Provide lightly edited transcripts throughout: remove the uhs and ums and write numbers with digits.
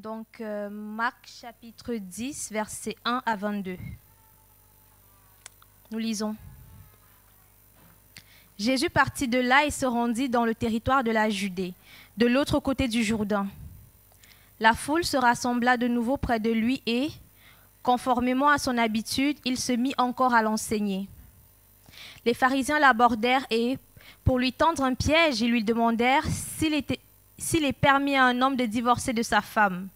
Donc, Marc chapitre 10, versets 1 à 22. Nous lisons. Jésus partit de là et se rendit dans le territoire de la Judée, de l'autre côté du Jourdain. La foule se rassembla de nouveau près de lui et, conformément à son habitude, il se mit encore à l'enseigner. Les pharisiens l'abordèrent et, pour lui tendre un piège, ils lui demandèrent s'il est permis à un homme de divorcer de sa femme.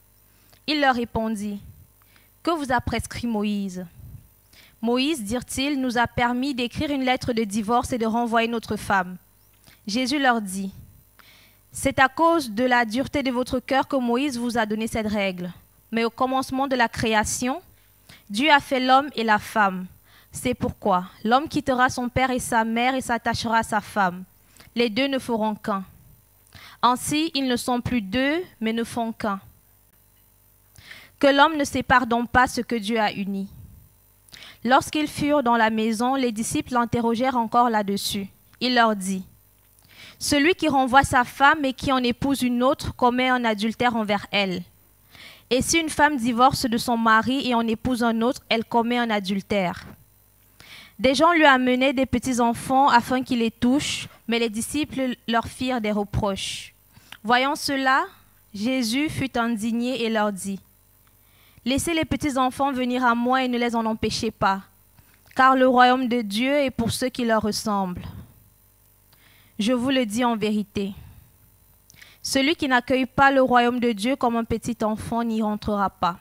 Il leur répondit, « Que vous a prescrit Moïse ?» Moïse, dirent-ils, nous a permis d'écrire une lettre de divorce et de renvoyer notre femme. Jésus leur dit, « C'est à cause de la dureté de votre cœur que Moïse vous a donné cette règle. Mais au commencement de la création, Dieu a fait l'homme et la femme. C'est pourquoi l'homme quittera son père et sa mère et s'attachera à sa femme. Les deux ne feront qu'un. Ainsi, ils ne sont plus deux, mais ne font qu'un. Que l'homme ne sépare donc pas ce que Dieu a uni. » Lorsqu'ils furent dans la maison, les disciples l'interrogèrent encore là-dessus. Il leur dit, « Celui qui renvoie sa femme et qui en épouse une autre commet un adultère envers elle. Et si une femme divorce de son mari et en épouse un autre, elle commet un adultère. » Des gens lui amenaient des petits-enfants afin qu'il les touche, mais les disciples leur firent des reproches. Voyant cela, Jésus fut indigné et leur dit, « Laissez les petits-enfants venir à moi et ne les en empêchez pas, car le royaume de Dieu est pour ceux qui leur ressemblent. Je vous le dis en vérité, celui qui n'accueille pas le royaume de Dieu comme un petit enfant n'y rentrera pas. »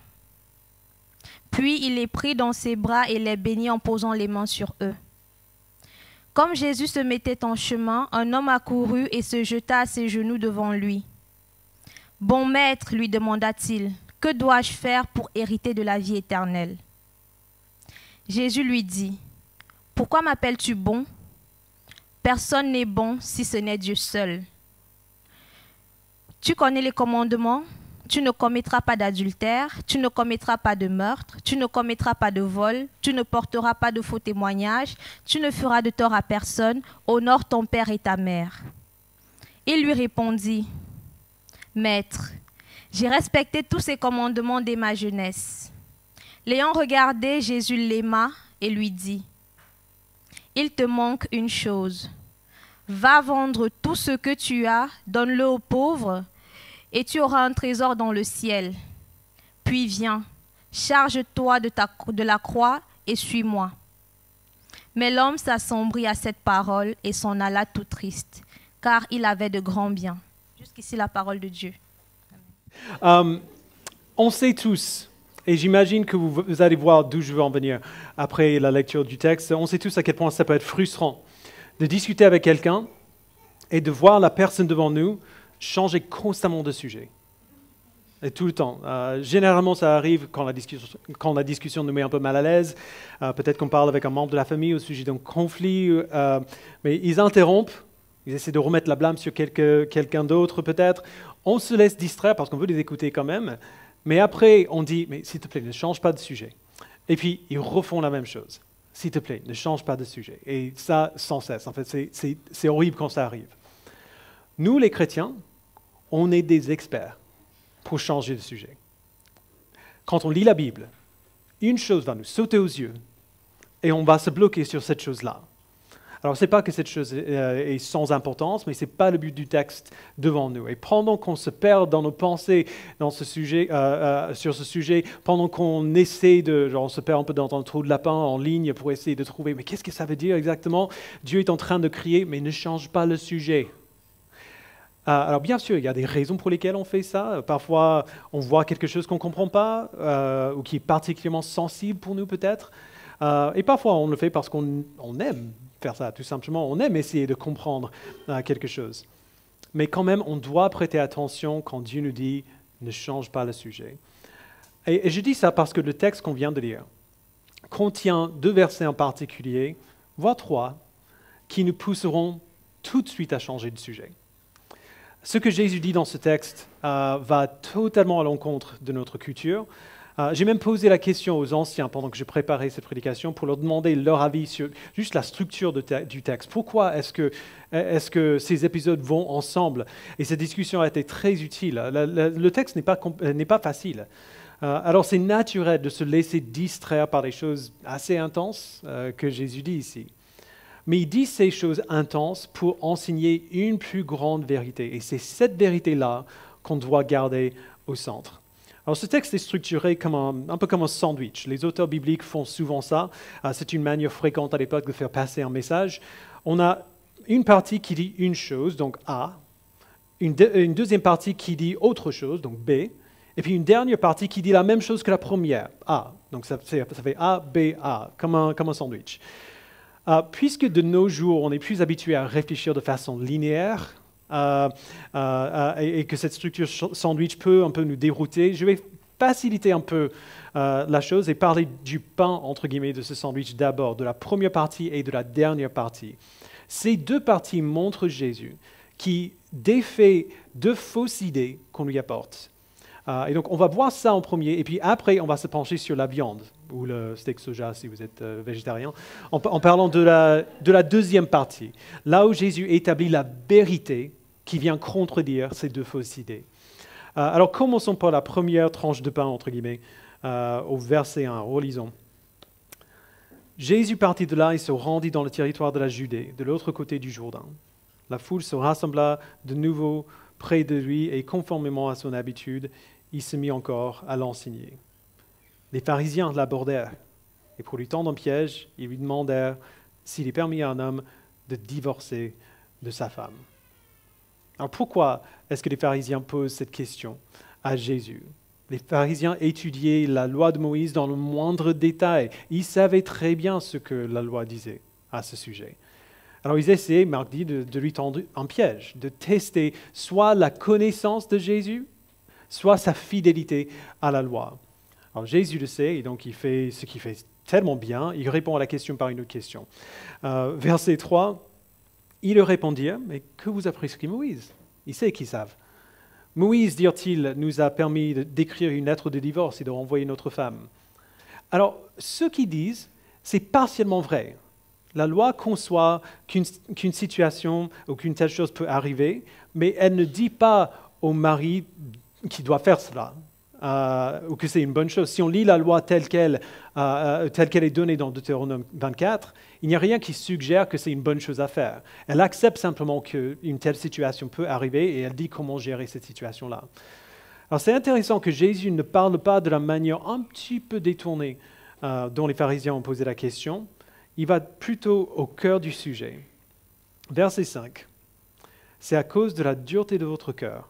Puis il les prit dans ses bras et les bénit en posant les mains sur eux. Comme Jésus se mettait en chemin, un homme accourut et se jeta à ses genoux devant lui. « Bon maître, lui demanda-t-il, que dois-je faire pour hériter de la vie éternelle ?» Jésus lui dit, « Pourquoi m'appelles-tu bon? Personne n'est bon si ce n'est Dieu seul. Tu connais les commandements? Tu ne commettras pas d'adultère, tu ne commettras pas de meurtre, tu ne commettras pas de vol, tu ne porteras pas de faux témoignages, tu ne feras de tort à personne, honore ton père et ta mère. » Il lui répondit, « Maître, j'ai respecté tous ces commandements dès ma jeunesse. » L'ayant regardé, Jésus l'aima et lui dit, « Il te manque une chose. Va vendre tout ce que tu as, donne-le aux pauvres, et tu auras un trésor dans le ciel. Puis viens, charge-toi de la croix et suis-moi. » Mais l'homme s'assombrit à cette parole et s'en alla tout triste, car il avait de grands biens. Jusqu'ici la parole de Dieu. On sait tous, et j'imagine que vous allez voir d'où je veux en venir après la lecture du texte, on sait tous à quel point ça peut être frustrant de discuter avec quelqu'un et de voir la personne devant nous changer constamment de sujet. Et tout le temps. Généralement, ça arrive quand la discussion nous met un peu mal à l'aise. Peut-être qu'on parle avec un membre de la famille au sujet d'un conflit, mais ils interrompent, ils essaient de remettre la blâme sur quelqu'un d'autre peut-être. On se laisse distraire parce qu'on veut les écouter quand même, mais après on dit, mais s'il te plaît, ne change pas de sujet. Et puis ils refont la même chose. S'il te plaît, ne change pas de sujet. Et ça, sans cesse. En fait, c'est horrible quand ça arrive. Nous, les chrétiens, on est des experts pour changer de sujet. Quand on lit la Bible, une chose va nous sauter aux yeux et on va se bloquer sur cette chose-là. Alors, ce n'est pas que cette chose est sans importance, mais ce n'est pas le but du texte devant nous. Et pendant qu'on se perd dans nos pensées dans ce sujet, sur ce sujet, pendant qu'on essaie on se perd un peu dans un trou de lapin en ligne pour essayer de trouver, mais qu'est-ce que ça veut dire exactement? Dieu est en train de crier, mais ne change pas le sujet. Alors bien sûr, il y a des raisons pour lesquelles on fait ça. Parfois, on voit quelque chose qu'on ne comprend pas ou qui est particulièrement sensible pour nous peut-être. Et parfois, on le fait parce qu'on aime faire ça, tout simplement. On aime essayer de comprendre quelque chose. Mais quand même, on doit prêter attention quand Dieu nous dit « ne change pas le sujet ». Et je dis ça parce que le texte qu'on vient de lire contient 2 versets en particulier, voire 3, qui nous pousseront tout de suite à changer de sujet. Ce que Jésus dit dans ce texte va totalement à l'encontre de notre culture. J'ai même posé la question aux anciens pendant que je préparais cette prédication pour leur demander leur avis sur juste la structure du texte. Pourquoi est-ce que ces épisodes vont ensemble? Et cette discussion a été très utile. Le texte n'est pas facile. Alors c'est naturel de se laisser distraire par des choses assez intenses que Jésus dit ici. Mais il dit ces choses intenses pour enseigner une plus grande vérité. Et c'est cette vérité-là qu'on doit garder au centre. Alors ce texte est structuré un peu comme un sandwich. Les auteurs bibliques font souvent ça. C'est une manière fréquente à l'époque de faire passer un message. On a une partie qui dit une chose, donc A, une deuxième partie qui dit autre chose, donc B, et puis une dernière partie qui dit la même chose que la première, A. Donc ça fait A, B, A, comme un sandwich. Puisque de nos jours, on est plus habitué à réfléchir de façon linéaire, et que cette structure sandwich peut un peu nous dérouter, je vais faciliter un peu la chose et parler du pain, entre guillemets, de ce sandwich d'abord, de la première partie et de la dernière partie. Ces deux parties montrent Jésus qui défait deux fausses idées qu'on lui apporte. Et donc, on va voir ça en premier, et puis après, on va se pencher sur la viande, ou le steak soja si vous êtes végétarien, en parlant de la deuxième partie, là où Jésus établit la vérité qui vient contredire ces deux fausses idées. Alors, commençons par la première tranche de pain, entre guillemets, au verset 1, relisons. Jésus partit de là et se rendit dans le territoire de la Judée, de l'autre côté du Jourdain. La foule se rassembla de nouveau près de lui et conformément à son habitude, il se mit encore à l'enseigner. Les pharisiens l'abordèrent et pour lui tendre un piège, ils lui demandèrent s'il est permis à un homme de divorcer de sa femme. Alors pourquoi est-ce que les pharisiens posent cette question à Jésus? Les pharisiens étudiaient la loi de Moïse dans le moindre détail. Ils savaient très bien ce que la loi disait à ce sujet. Alors ils essayaient, Marc dit, de lui tendre un piège, de tester soit la connaissance de Jésus, soit sa fidélité à la loi. Alors Jésus le sait, et donc il fait ce qu'il fait tellement bien, il répond à la question par une autre question. Verset 3, ils leur répondirent, mais que vous a prescrit Moïse? Il sait qu'ils savent. Moïse, dirent-ils, nous a permis d'écrire une lettre de divorce et de renvoyer notre femme. Alors, ce qu'ils disent, c'est partiellement vrai. La loi conçoit qu'une situation ou qu'une telle chose peut arriver, mais elle ne dit pas au mari qu'il doit faire cela, ou que c'est une bonne chose. Si on lit la loi telle qu'elle est donnée dans Deutéronome 24, il n'y a rien qui suggère que c'est une bonne chose à faire. Elle accepte simplement qu'une telle situation peut arriver et elle dit comment gérer cette situation-là. Alors c'est intéressant que Jésus ne parle pas de la manière un petit peu détournée dont les pharisiens ont posé la question. Il va plutôt au cœur du sujet. Verset 5. C'est à cause de la dureté de votre cœur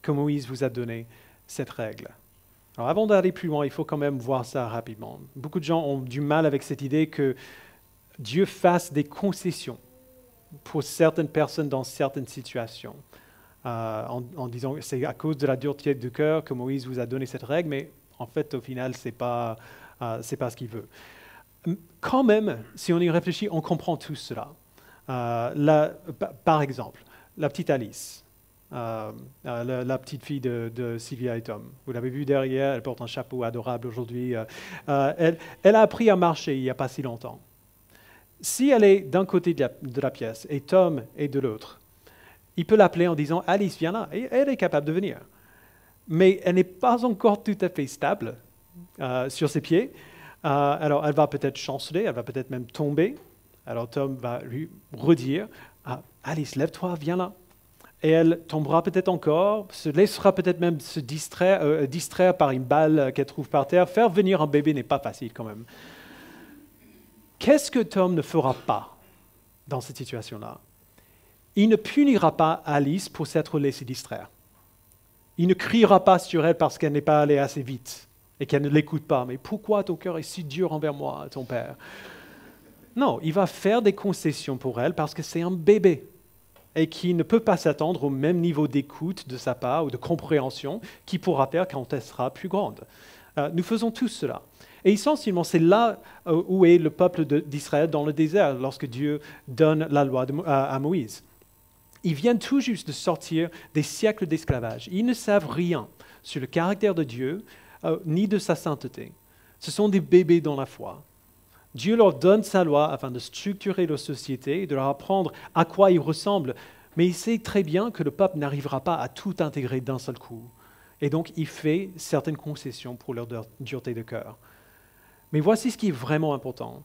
que Moïse vous a donné cette règle. Alors avant d'aller plus loin, il faut quand même voir ça rapidement. Beaucoup de gens ont du mal avec cette idée que Dieu fasse des concessions pour certaines personnes dans certaines situations, en disant que c'est à cause de la dureté du cœur que Moïse vous a donné cette règle, mais en fait, au final, c'est pas ce qu'il veut. Quand même, si on y réfléchit, on comprend tout cela. Par exemple, la petite Alice, la petite fille de Sylvia et Tom. Vous l'avez vue derrière, elle porte un chapeau adorable aujourd'hui. Elle a appris à marcher il n'y a pas si longtemps. Si elle est d'un côté de la pièce et Tom est de l'autre, il peut l'appeler en disant « Alice, viens là », et elle est capable de venir. Mais elle n'est pas encore tout à fait stable sur ses pieds. Alors, elle va peut-être chanceler, elle va peut-être même tomber. Alors, Tom va lui redire « Alice, lève-toi, viens là ». Et elle tombera peut-être encore, se laissera peut-être même se distraire par une balle qu'elle trouve par terre. Faire venir un bébé n'est pas facile quand même. Qu'est-ce que Tom ne fera pas dans cette situation-là? Il ne punira pas Alice pour s'être laissée distraire. Il ne criera pas sur elle parce qu'elle n'est pas allée assez vite et qu'elle ne l'écoute pas. Mais pourquoi ton cœur est si dur envers moi, ton père? Non, il va faire des concessions pour elle parce que c'est un bébé et qui ne peut pas s'attendre au même niveau d'écoute de sa part ou de compréhension qu'il pourra faire quand elle sera plus grande. Nous faisons tous cela. Et essentiellement, c'est là où est le peuple d'Israël dans le désert lorsque Dieu donne la loi à Moïse. Ils viennent tout juste de sortir des siècles d'esclavage. Ils ne savent rien sur le caractère de Dieu, ni de sa sainteté. Ce sont des bébés dans la foi. Dieu leur donne sa loi afin de structurer leur société et de leur apprendre à quoi ils ressemblent. Mais il sait très bien que le peuple n'arrivera pas à tout intégrer d'un seul coup. Et donc, il fait certaines concessions pour leur dureté de cœur. Mais voici ce qui est vraiment important.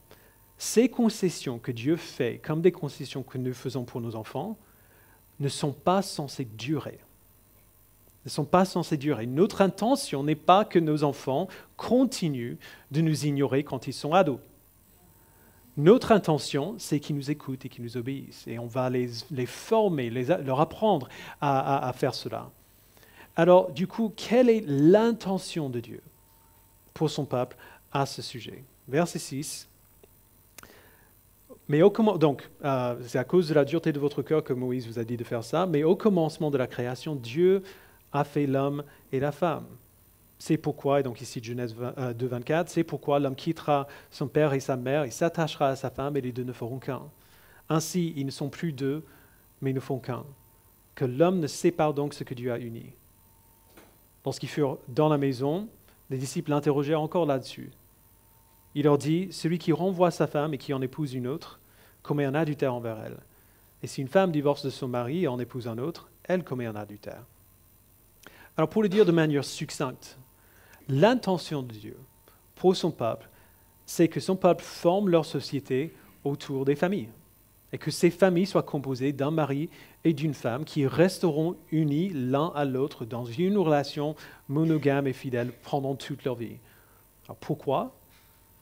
Ces concessions que Dieu fait, comme des concessions que nous faisons pour nos enfants, ne sont pas censées durer. Ne sont pas censées durer. Notre intention n'est pas que nos enfants continuent de nous ignorer quand ils sont ados. Notre intention, c'est qu'ils nous écoutent et qu'ils nous obéissent. Et on va les former, leur apprendre à faire cela. Alors, du coup, quelle est l'intention de Dieu pour son peuple à ce sujet? Verset 6. Donc, c'est à cause de la dureté de votre cœur que Moïse vous a dit de faire ça. Mais au commencement de la création, Dieu a fait l'homme et la femme. C'est pourquoi, et donc ici Genèse 2, 24, c'est pourquoi l'homme quittera son père et sa mère, il s'attachera à sa femme et les deux ne feront qu'un. Ainsi, ils ne sont plus deux, mais ils ne font qu'un. Que l'homme ne sépare donc ce que Dieu a uni. Lorsqu'ils furent dans la maison, les disciples l'interrogèrent encore là-dessus. Il leur dit, celui qui renvoie sa femme et qui en épouse une autre, commet un adultère envers elle. Et si une femme divorce de son mari et en épouse un autre, elle commet un adultère. Alors pour le dire de manière succincte, l'intention de Dieu pour son peuple, c'est que son peuple forme leur société autour des familles et que ces familles soient composées d'un mari et d'une femme qui resteront unis l'un à l'autre dans une relation monogame et fidèle pendant toute leur vie. Alors pourquoi?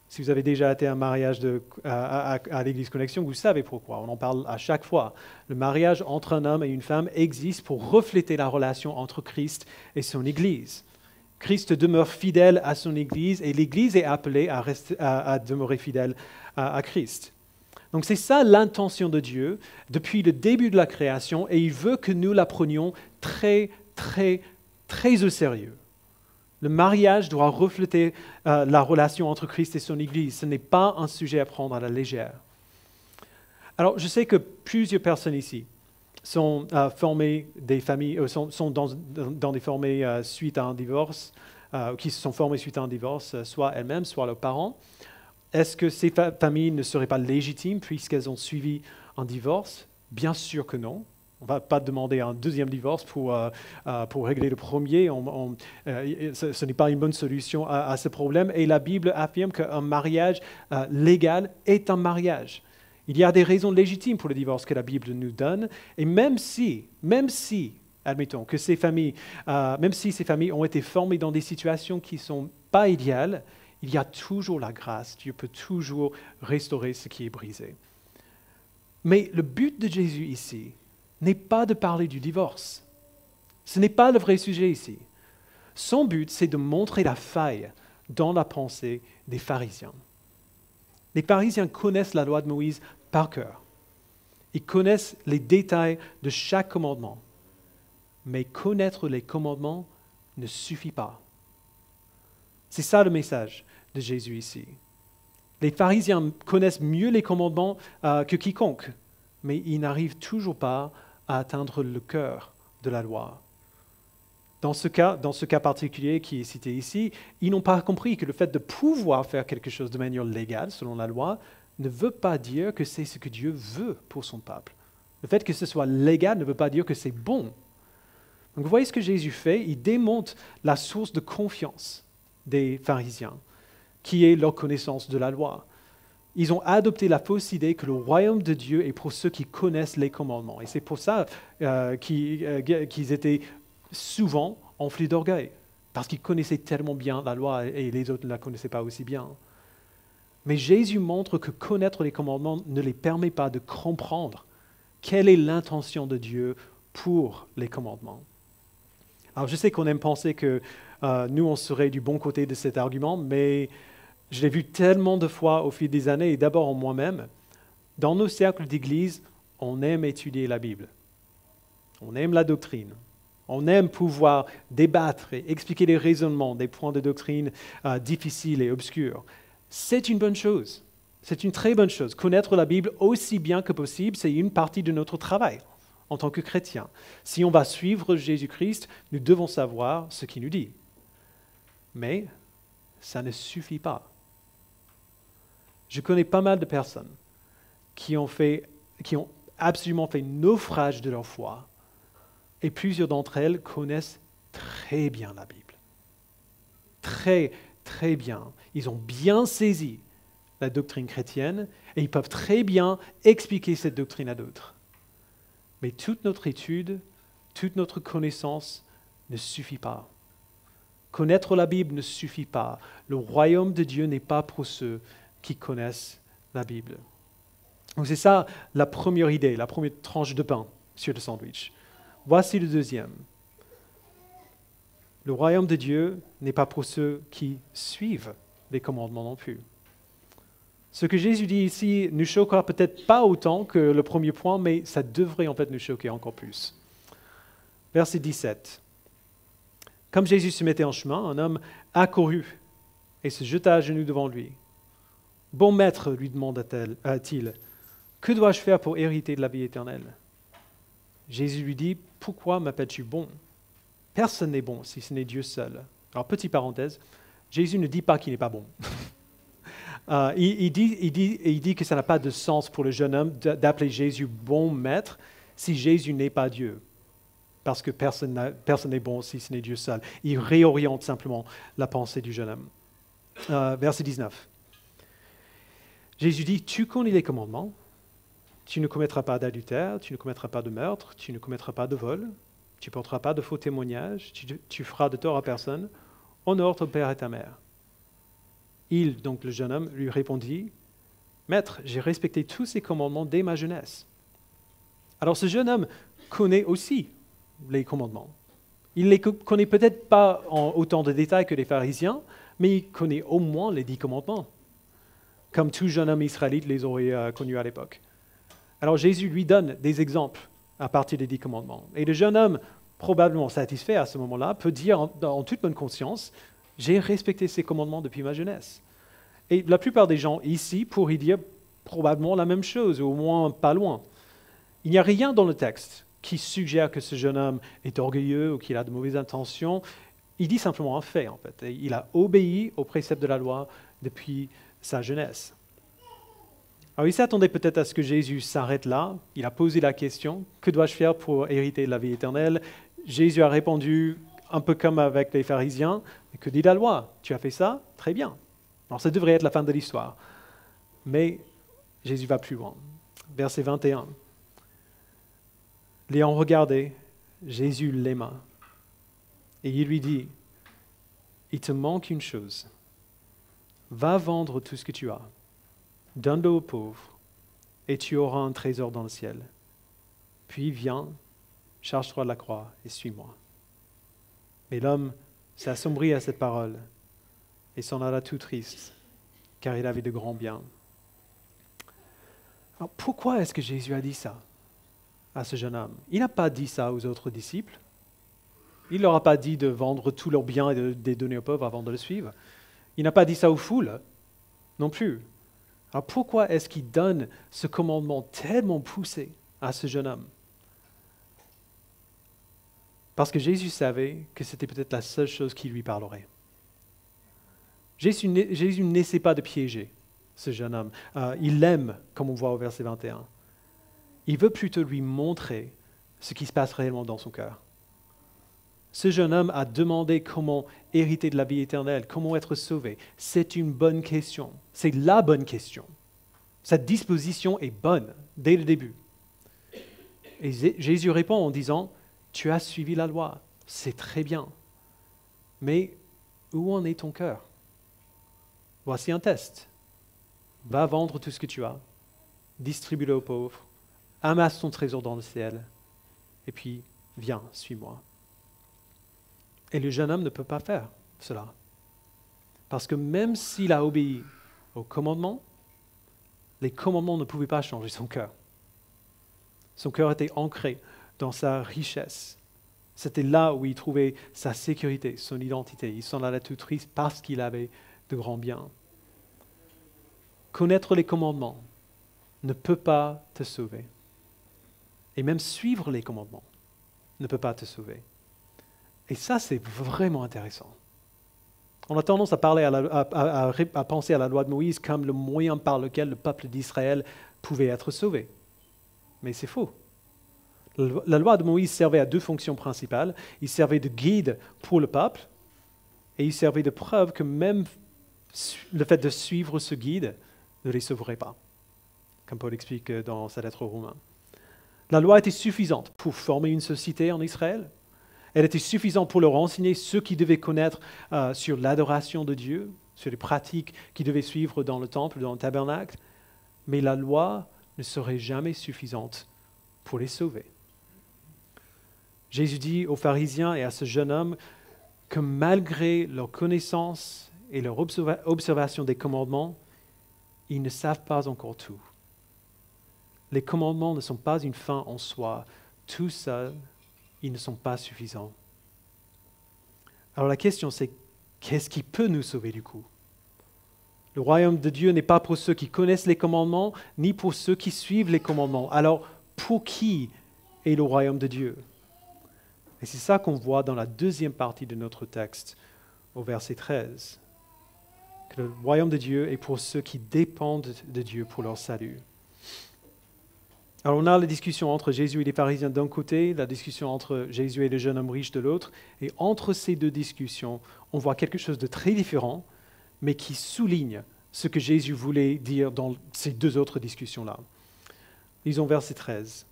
Si vous avez déjà été à un mariage à l'Église Connexion, vous savez pourquoi. On en parle à chaque fois. Le mariage entre un homme et une femme existe pour refléter la relation entre Christ et son Église. Christ demeure fidèle à son Église et l'Église est appelée à demeurer fidèle à Christ. Donc c'est ça l'intention de Dieu depuis le début de la création et il veut que nous la prenions très, très, très au sérieux. Le mariage doit refléter la relation entre Christ et son Église. Ce n'est pas un sujet à prendre à la légère. Alors, je sais que plusieurs personnes ici sont formées des familles, sont dans des familles suite à un divorce, qui se sont formées suite à un divorce, soit elles-mêmes, soit leurs parents. Est-ce que ces familles ne seraient pas légitimes puisqu'elles ont suivi un divorce? Bien sûr que non. On ne va pas demander un deuxième divorce pour régler le premier. Ce n'est pas une bonne solution à ce problème. Et la Bible affirme qu'un mariage légal est un mariage. Il y a des raisons légitimes pour le divorce que la Bible nous donne. Et même si, admettons, que ces familles, même si ces familles ont été formées dans des situations qui ne sont pas idéales, il y a toujours la grâce. Dieu peut toujours restaurer ce qui est brisé. Mais le but de Jésus ici n'est pas de parler du divorce. Ce n'est pas le vrai sujet ici. Son but, c'est de montrer la faille dans la pensée des pharisiens. Les pharisiens connaissent la loi de Moïse par cœur. Ils connaissent les détails de chaque commandement. Mais connaître les commandements ne suffit pas. C'est ça le message de Jésus ici. Les pharisiens connaissent mieux les commandements que quiconque, mais ils n'arrivent toujours pas à atteindre le cœur de la loi. Dans ce cas particulier qui est cité ici, ils n'ont pas compris que le fait de pouvoir faire quelque chose de manière légale, selon la loi, ne veut pas dire que c'est ce que Dieu veut pour son peuple. Le fait que ce soit légal ne veut pas dire que c'est bon. Donc vous voyez ce que Jésus fait, il démonte la source de confiance des pharisiens, qui est leur connaissance de la loi. Ils ont adopté la fausse idée que le royaume de Dieu est pour ceux qui connaissent les commandements. Et c'est pour ça qu'ils étaient souvent enflés d'orgueil, parce qu'ils connaissaient tellement bien la loi et les autres ne la connaissaient pas aussi bien. Mais Jésus montre que connaître les commandements ne les permet pas de comprendre quelle est l'intention de Dieu pour les commandements. Alors je sais qu'on aime penser que nous, on serait du bon côté de cet argument, mais je l'ai vu tellement de fois au fil des années, et d'abord en moi-même. Dans nos cercles d'église, on aime étudier la Bible. On aime la doctrine. On aime pouvoir débattre et expliquer les raisonnements des points de doctrine difficiles et obscurs. C'est une bonne chose. C'est une très bonne chose. Connaître la Bible aussi bien que possible, c'est une partie de notre travail en tant que chrétien. Si on va suivre Jésus-Christ, nous devons savoir ce qu'il nous dit. Mais ça ne suffit pas. Je connais pas mal de personnes qui ont absolument fait naufrage de leur foi, et plusieurs d'entre elles connaissent très bien la Bible. Très, très bien. Ils ont bien saisi la doctrine chrétienne et ils peuvent très bien expliquer cette doctrine à d'autres. Mais toute notre étude, toute notre connaissance ne suffit pas. Connaître la Bible ne suffit pas. Le royaume de Dieu n'est pas pour ceux qui connaissent la Bible. Donc c'est ça la première idée, la première tranche de pain sur le sandwich. Voici le deuxième. Le royaume de Dieu n'est pas pour ceux qui suivent les commandements non plus. Ce que Jésus dit ici nous choquera peut-être pas autant que le premier point, mais ça devrait en fait nous choquer encore plus. Verset 17. Comme Jésus se mettait en chemin, un homme accourut et se jeta à genoux devant lui. « Bon maître, lui demanda-t-il, que dois-je faire pour hériter de la vie éternelle ?» Jésus lui dit, « Pourquoi m'appelles-tu bon ? Personne n'est bon si ce n'est Dieu seul. » Alors, petite parenthèse, Jésus ne dit pas qu'il n'est pas bon. Il dit que ça n'a pas de sens pour le jeune homme d'appeler Jésus bon maître si Jésus n'est pas Dieu. Parce que personne n'est bon si ce n'est Dieu seul. Il réoriente simplement la pensée du jeune homme. Verset 19. Jésus dit, tu connais les commandements. Tu ne commettras pas d'adultère, tu ne commettras pas de meurtre, tu ne commettras pas de vol, tu ne porteras pas de faux témoignages, tu feras de tort à personne, honore ton père et ta mère. Il, donc le jeune homme, lui répondit, Maître, j'ai respecté tous ces commandements dès ma jeunesse. Alors ce jeune homme connaît aussi les commandements. Il ne les connaît peut-être pas en autant de détails que les pharisiens, mais il connaît au moins les 10 commandements, comme tout jeune homme israélite les aurait connus à l'époque. Alors Jésus lui donne des exemples à partir des 10 commandements. Et le jeune homme, probablement satisfait à ce moment-là, peut dire en toute bonne conscience, j'ai respecté ces commandements depuis ma jeunesse. Et la plupart des gens ici pourraient dire probablement la même chose, ou au moins pas loin. Il n'y a rien dans le texte qui suggère que ce jeune homme est orgueilleux ou qu'il a de mauvaises intentions. Il dit simplement un fait, en fait. Et il a obéi aux préceptes de la loi depuis sa jeunesse. Alors il s'attendait peut-être à ce que Jésus s'arrête là. Il a posé la question, que dois-je faire pour hériter de la vie éternelle ? Jésus a répondu, un peu comme avec les pharisiens, que dit la loi ? Tu as fait ça ? Très bien. Alors ça devrait être la fin de l'histoire. Mais Jésus va plus loin. Verset 21. L'ayant regardé, Jésus l'aima. Et il lui dit, il te manque une chose. Va vendre tout ce que tu as. Donne-le aux pauvres, et tu auras un trésor dans le ciel. Puis viens, charge-toi de la croix et suis-moi. Mais l'homme s'assombrit à cette parole et s'en alla tout triste, car il avait de grands biens. Alors pourquoi est-ce que Jésus a dit ça à ce jeune homme? Il n'a pas dit ça aux autres disciples. Il ne leur a pas dit de vendre tous leurs biens et de les donner aux pauvres avant de le suivre. Il n'a pas dit ça aux foules non plus. Alors pourquoi est-ce qu'il donne ce commandement tellement poussé à ce jeune homme? Parce que Jésus savait que c'était peut-être la seule chose qui lui parlerait. Jésus n'essaie pas de piéger ce jeune homme. Il l'aime, comme on voit au verset 21. Il veut plutôt lui montrer ce qui se passe réellement dans son cœur. Ce jeune homme a demandé comment hériter de la vie éternelle, comment être sauvé. C'est une bonne question. C'est la bonne question. Cette disposition est bonne dès le début. Et Jésus répond en disant, tu as suivi la loi, c'est très bien. Mais où en est ton cœur? Voici un test. Va vendre tout ce que tu as, distribue-le aux pauvres, amasse ton trésor dans le ciel, et puis viens, suis-moi. Et le jeune homme ne peut pas faire cela. Parce que même s'il a obéi aux commandements, les commandements ne pouvaient pas changer son cœur. Son cœur était ancré dans sa richesse. C'était là où il trouvait sa sécurité, son identité. Il s'en allait tout triste parce qu'il avait de grands biens. Connaître les commandements ne peut pas te sauver. Et même suivre les commandements ne peut pas te sauver. Et ça, c'est vraiment intéressant. On a tendance à penser à la loi de Moïse comme le moyen par lequel le peuple d'Israël pouvait être sauvé. Mais c'est faux. La loi de Moïse servait à deux fonctions principales. Il servait de guide pour le peuple et il servait de preuve que même le fait de suivre ce guide ne les sauverait pas, comme Paul explique dans sa lettre aux Romains. La loi était suffisante pour former une société en Israël. Elle était suffisante pour leur enseigner ce qu'ils devaient connaître sur l'adoration de Dieu, sur les pratiques qu'ils devaient suivre dans le temple, dans le tabernacle. Mais la loi ne serait jamais suffisante pour les sauver. Jésus dit aux pharisiens et à ce jeune homme que malgré leur connaissance et leur observation des commandements, ils ne savent pas encore tout. Les commandements ne sont pas une fin en soi. Tout seuls, ils ne sont pas suffisants. Alors la question c'est, qu'est-ce qui peut nous sauver du coup? Le royaume de Dieu n'est pas pour ceux qui connaissent les commandements, ni pour ceux qui suivent les commandements. Alors, pour qui est le royaume de Dieu? Et c'est ça qu'on voit dans la deuxième partie de notre texte, au verset 13. Que le royaume de Dieu est pour ceux qui dépendent de Dieu pour leur salut. Alors on a la discussion entre Jésus et les pharisiens d'un côté, la discussion entre Jésus et le jeune homme riche de l'autre, et entre ces deux discussions, on voit quelque chose de très différent, mais qui souligne ce que Jésus voulait dire dans ces deux autres discussions-là. Lisons verset 13.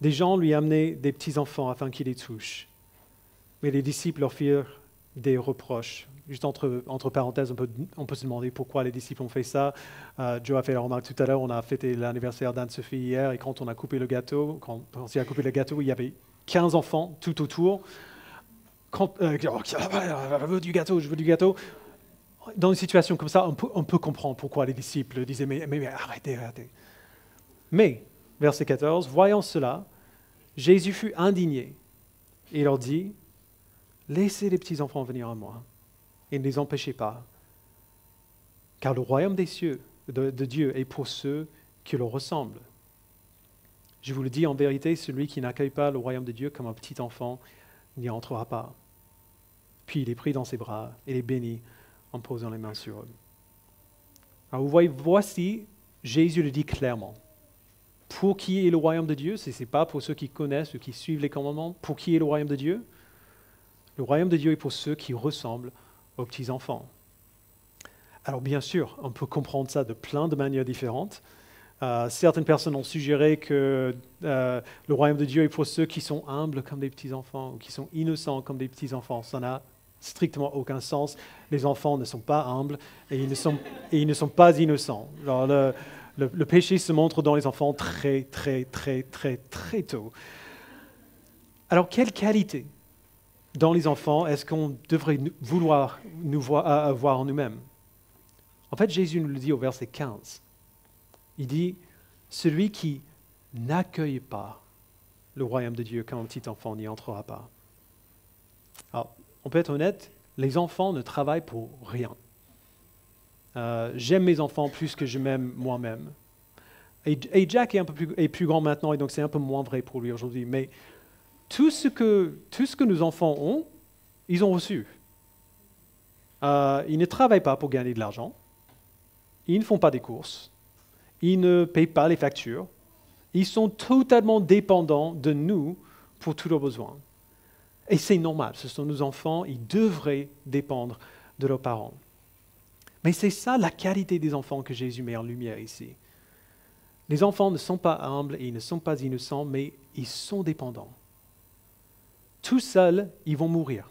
Des gens lui amenaient des petits-enfants afin qu'il les touche, mais les disciples leur firent des reproches. Juste entre parenthèses, on peut se demander pourquoi les disciples ont fait ça. Joe a fait la remarque tout à l'heure, on a fêté l'anniversaire d'Anne-Sophie hier, et quand on a coupé le gâteau, il y avait 15 enfants tout autour. Je veux du gâteau. Dans une situation comme ça, on peut comprendre pourquoi les disciples disaient mais arrêtez. Mais, verset 14, voyant cela, Jésus fut indigné et leur dit, laissez les petits-enfants venir à moi et ne les empêchez pas, car le royaume des cieux de Dieu est pour ceux qui leur ressemblent. Je vous le dis en vérité, celui qui n'accueille pas le royaume de Dieu comme un petit enfant n'y entrera pas. Puis il est pris dans ses bras et les bénit en posant les mains sur eux. Alors vous voyez, voici, Jésus le dit clairement. Pour qui est le royaume de Dieu? Ce n'est pas pour ceux qui connaissent, ceux qui suivent les commandements. Pour qui est le royaume de Dieu? Le royaume de Dieu est pour ceux qui ressemblent aux petits-enfants. Alors bien sûr, on peut comprendre ça de plein de manières différentes. Certaines personnes ont suggéré que le royaume de Dieu est pour ceux qui sont humbles comme des petits-enfants ou qui sont innocents comme des petits-enfants. Ça n'a strictement aucun sens. Les enfants ne sont pas humbles et ils ne sont pas innocents. Alors, le péché se montre dans les enfants très tôt. Alors, quelle qualité dans les enfants est-ce qu'on devrait vouloir avoir en nous-mêmes? En fait, Jésus nous le dit au verset 15. Il dit, celui qui n'accueille pas le royaume de Dieu comme un petit enfant n'y entrera pas. Alors, on peut être honnête, les enfants ne travaillent pour rien. J'aime mes enfants plus que je m'aime moi-même. Et Jack est plus grand maintenant, et donc c'est un peu moins vrai pour lui aujourd'hui. Mais tout ce que nos enfants ont, ils ont reçu. Ils ne travaillent pas pour gagner de l'argent. Ils ne font pas des courses. Ils ne payent pas les factures. Ils sont totalement dépendants de nous pour tous leurs besoins. Et c'est normal, ce sont nos enfants, ils devraient dépendre de leurs parents. Mais c'est ça la qualité des enfants que Jésus met en lumière ici. Les enfants ne sont pas humbles et ils ne sont pas innocents, mais ils sont dépendants. Tout seuls, ils vont mourir.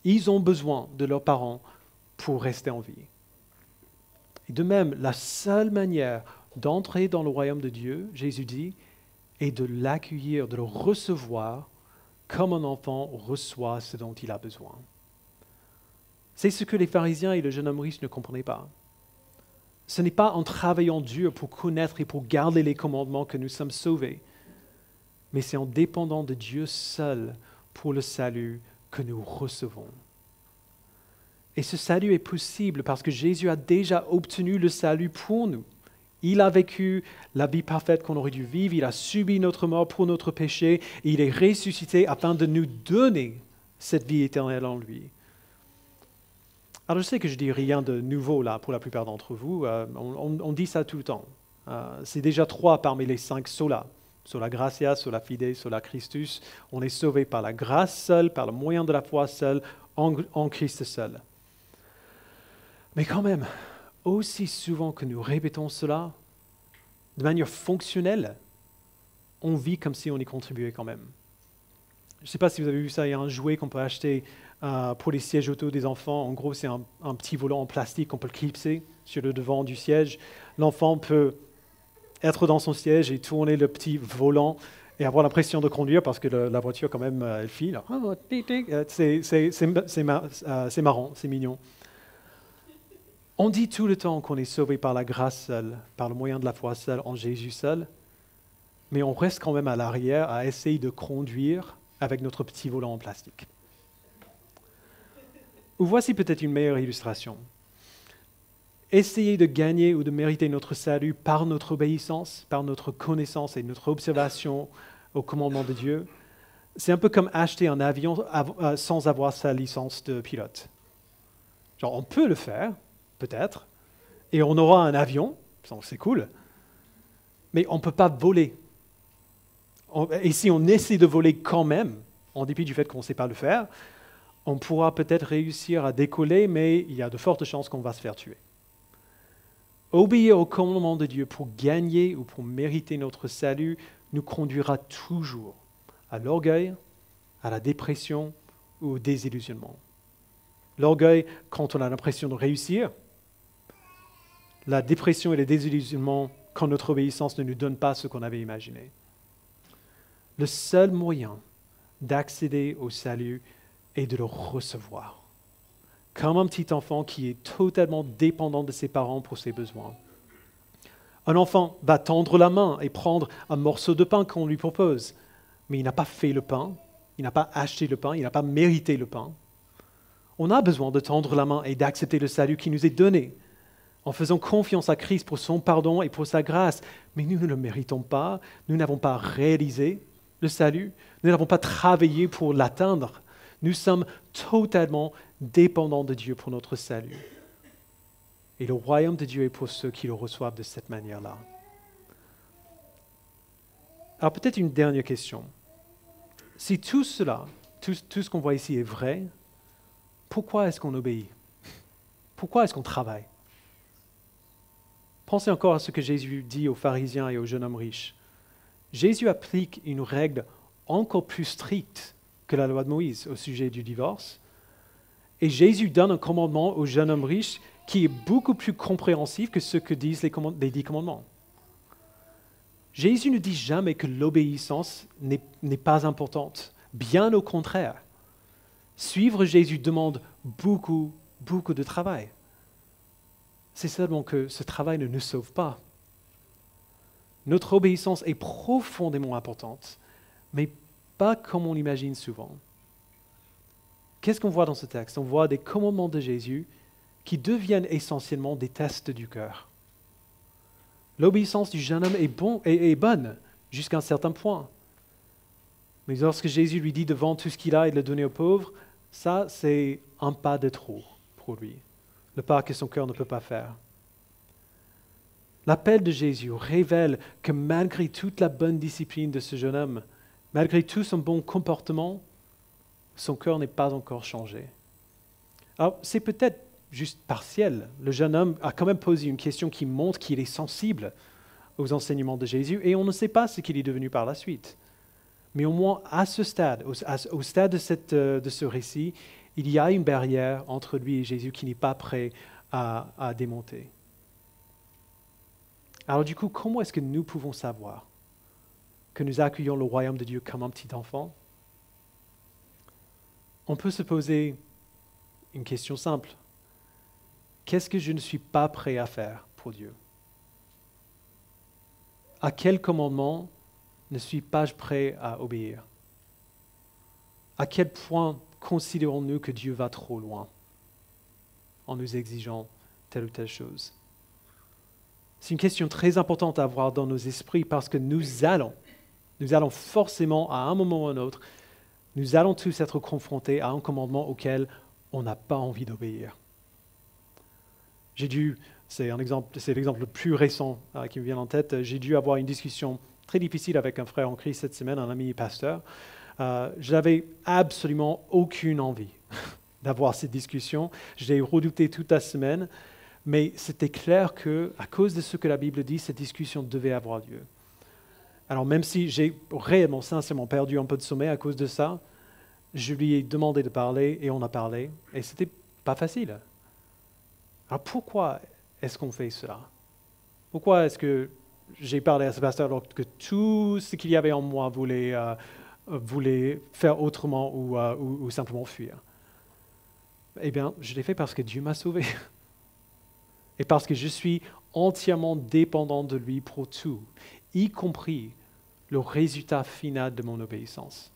Ils ont besoin de leurs parents pour rester en vie. Et de même, la seule manière d'entrer dans le royaume de Dieu, Jésus dit, est de l'accueillir, de le recevoir comme un enfant reçoit ce dont il a besoin. C'est ce que les pharisiens et le jeune homme riche ne comprenaient pas. Ce n'est pas en travaillant dur pour connaître et pour garder les commandements que nous sommes sauvés, mais c'est en dépendant de Dieu seul pour le salut que nous recevons. Et ce salut est possible parce que Jésus a déjà obtenu le salut pour nous. Il a vécu la vie parfaite qu'on aurait dû vivre, il a subi notre mort pour notre péché, et il est ressuscité afin de nous donner cette vie éternelle en lui. Alors je sais que je dis rien de nouveau là pour la plupart d'entre vous, on dit ça tout le temps. C'est déjà 3 parmi les 5 sola. Sola gratia, sola fide, sola Christus. On est sauvé par la grâce seule, par le moyen de la foi seule, en Christ seul. Mais quand même, aussi souvent que nous répétons cela, de manière fonctionnelle, on vit comme si on y contribuait quand même. Je ne sais pas si vous avez vu ça, il y a un jouet qu'on peut acheter pour les sièges auto des enfants. En gros, c'est un petit volant en plastique qu'on peut clipser sur le devant du siège. L'enfant peut être dans son siège et tourner le petit volant et avoir l'impression de conduire parce que la voiture, quand même, elle file. C'est marrant, c'est mignon. On dit tout le temps qu'on est sauvé par la grâce seule, par le moyen de la foi seule, en Jésus seul, mais on reste quand même à l'arrière à essayer de conduire avec notre petit volant en plastique. Ou voici peut-être une meilleure illustration. Essayer de gagner ou de mériter notre salut par notre obéissance, par notre connaissance et notre observation au commandement de Dieu, c'est un peu comme acheter un avion sans avoir sa licence de pilote. Genre, on peut le faire, peut-être, et on aura un avion, c'est cool, mais on ne peut pas voler. Et si on essaie de voler quand même, en dépit du fait qu'on ne sait pas le faire, on pourra peut-être réussir à décoller, mais il y a de fortes chances qu'on va se faire tuer. Obéir au commandement de Dieu pour gagner ou pour mériter notre salut nous conduira toujours à l'orgueil, à la dépression ou au désillusionnement. L'orgueil quand on a l'impression de réussir, la dépression et le désillusionnement quand notre obéissance ne nous donne pas ce qu'on avait imaginé. Le seul moyen d'accéder au salut est de le recevoir. Comme un petit enfant qui est totalement dépendant de ses parents pour ses besoins. Un enfant va tendre la main et prendre un morceau de pain qu'on lui propose, mais il n'a pas fait le pain, il n'a pas acheté le pain, il n'a pas mérité le pain. On a besoin de tendre la main et d'accepter le salut qui nous est donné, en faisant confiance à Christ pour son pardon et pour sa grâce. Mais nous ne le méritons pas, nous n'avons pas réalisé le salut, nous n'avons pas travaillé pour l'atteindre. Nous sommes totalement dépendants de Dieu pour notre salut. Et le royaume de Dieu est pour ceux qui le reçoivent de cette manière-là. Alors peut-être une dernière question. Si tout cela, tout ce qu'on voit ici est vrai, pourquoi est-ce qu'on obéit? Pourquoi est-ce qu'on travaille? Pensez encore à ce que Jésus dit aux pharisiens et au jeune homme riche. Jésus applique une règle encore plus stricte que la loi de Moïse au sujet du divorce. Et Jésus donne un commandement au jeune homme riche qui est beaucoup plus compréhensif que ce que disent les 10 commandements. Jésus ne dit jamais que l'obéissance n'est pas importante. Bien au contraire. Suivre Jésus demande beaucoup, beaucoup de travail. C'est seulement que ce travail ne nous sauve pas. Notre obéissance est profondément importante, mais pas comme on l'imagine souvent. Qu'est-ce qu'on voit dans ce texte? On voit des commandements de Jésus qui deviennent essentiellement des tests du cœur. L'obéissance du jeune homme est bonne jusqu'à un certain point. Mais lorsque Jésus lui dit de vendre tout ce qu'il a et de le donner aux pauvres, ça c'est un pas de trop pour lui, le pas que son cœur ne peut pas faire. L'appel de Jésus révèle que malgré toute la bonne discipline de ce jeune homme, malgré tout son bon comportement, son cœur n'est pas encore changé. Alors, c'est peut-être juste partiel. Le jeune homme a quand même posé une question qui montre qu'il est sensible aux enseignements de Jésus et on ne sait pas ce qu'il est devenu par la suite. Mais au moins, à ce stade, au stade de ce récit, il y a une barrière entre lui et Jésus qui n'est pas prêt à démonter. Alors du coup, comment est-ce que nous pouvons savoir que nous accueillons le royaume de Dieu comme un petit enfant? On peut se poser une question simple. Qu'est-ce que je ne suis pas prêt à faire pour Dieu? À quel commandement ne suis pas prêt à obéir? À quel point considérons-nous que Dieu va trop loin en nous exigeant telle ou telle chose? C'est une question très importante à avoir dans nos esprits parce que nous allons forcément, à un moment ou à un autre, nous allons tous être confrontés à un commandement auquel on n'a pas envie d'obéir. C'est l'exemple le plus récent qui me vient en tête, j'ai dû avoir une discussion très difficile avec un frère en Christ cette semaine, un ami pasteur. Je n'avais absolument aucune envie d'avoir cette discussion. Je l'ai redouté toute la semaine, mais c'était clair qu'à cause de ce que la Bible dit, cette discussion devait avoir lieu. Alors même si j'ai réellement, sincèrement perdu un peu de sommeil à cause de ça, je lui ai demandé de parler et on a parlé, et ce n'était pas facile. Alors pourquoi est-ce qu'on fait cela? Pourquoi est-ce que j'ai parlé à ce pasteur alors que tout ce qu'il y avait en moi voulait faire autrement ou simplement fuir? Eh bien, je l'ai fait parce que Dieu m'a sauvé. Et parce que je suis entièrement dépendant de lui pour tout, y compris le résultat final de mon obéissance.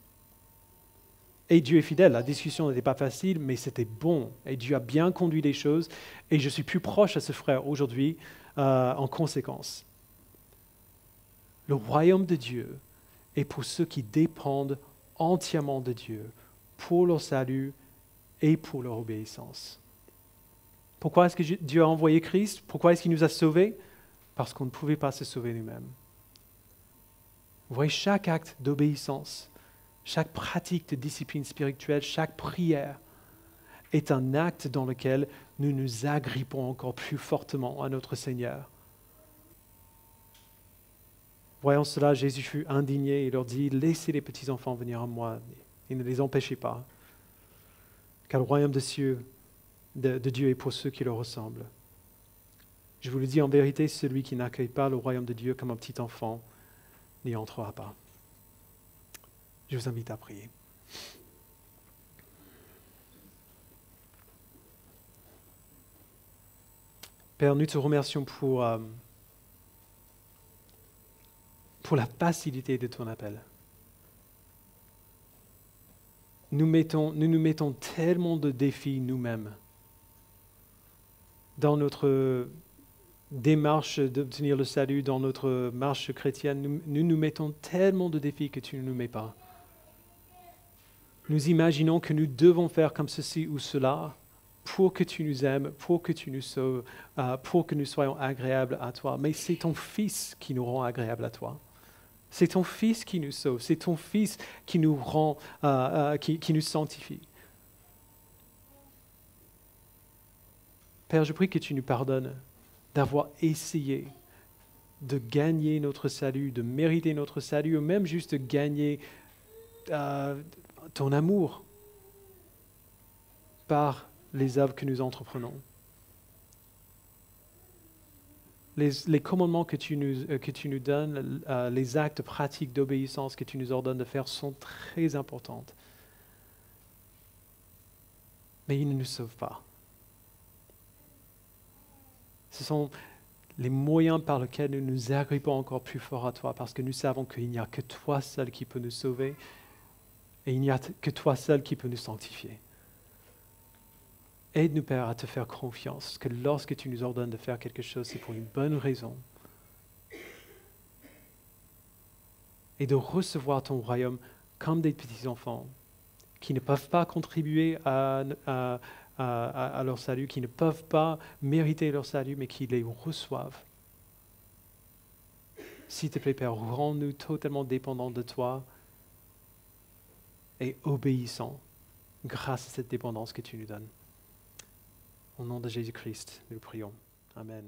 Et Dieu est fidèle, la discussion n'était pas facile, mais c'était bon. Et Dieu a bien conduit les choses, et je suis plus proche à ce frère aujourd'hui en conséquence. Le royaume de Dieu est pour ceux qui dépendent entièrement de Dieu, pour leur salut et pour leur obéissance. Pourquoi est-ce que Dieu a envoyé Christ? Pourquoi est-ce qu'il nous a sauvés? Parce qu'on ne pouvait pas se sauver nous-mêmes. Vous voyez, chaque acte d'obéissance, chaque pratique de discipline spirituelle, chaque prière est un acte dans lequel nous nous agrippons encore plus fortement à notre Seigneur. Voyant cela, Jésus fut indigné et leur dit, « Laissez les petits-enfants venir à moi et ne les empêchez pas, car le royaume de Dieu est pour ceux qui le ressemblent. Je vous le dis en vérité, celui qui n'accueille pas le royaume de Dieu comme un petit enfant n'y entrera pas. » Je vous invite à prier. Père, nous te remercions pour la facilité de ton appel. Nous nous mettons tellement de défis nous-mêmes dans notre démarche d'obtenir le salut, dans notre marche chrétienne. Nous nous mettons tellement de défis que tu ne nous mets pas. Nous imaginons que nous devons faire comme ceci ou cela pour que tu nous aimes, pour que tu nous sauves, pour que nous soyons agréables à toi. Mais c'est ton Fils qui nous rend agréables à toi. C'est ton Fils qui nous sauve. C'est ton Fils qui nous rend, qui nous sanctifie. Père, je prie que tu nous pardonnes d'avoir essayé de gagner notre salut, de mériter notre salut, ou même juste de gagner ton amour par les œuvres que nous entreprenons. Les commandements que tu nous donnes, les actes pratiques d'obéissance que tu nous ordonnes de faire sont très importants. Mais ils ne nous sauvent pas. Ce sont les moyens par lesquels nous nous agrippons encore plus fort à toi, parce que nous savons qu'il n'y a que toi seul qui peut nous sauver, et il n'y a que toi seul qui peut nous sanctifier. Aide-nous, Père, à te faire confiance, que lorsque tu nous ordonnes de faire quelque chose, c'est pour une bonne raison. Et de recevoir ton royaume comme des petits-enfants qui ne peuvent pas contribuer à leur salut, qui ne peuvent pas mériter leur salut, mais qui les reçoivent. S'il te plaît, Père, rends-nous totalement dépendants de toi et obéissants grâce à cette dépendance que tu nous donnes. Au nom de Jésus-Christ, nous le prions. Amen.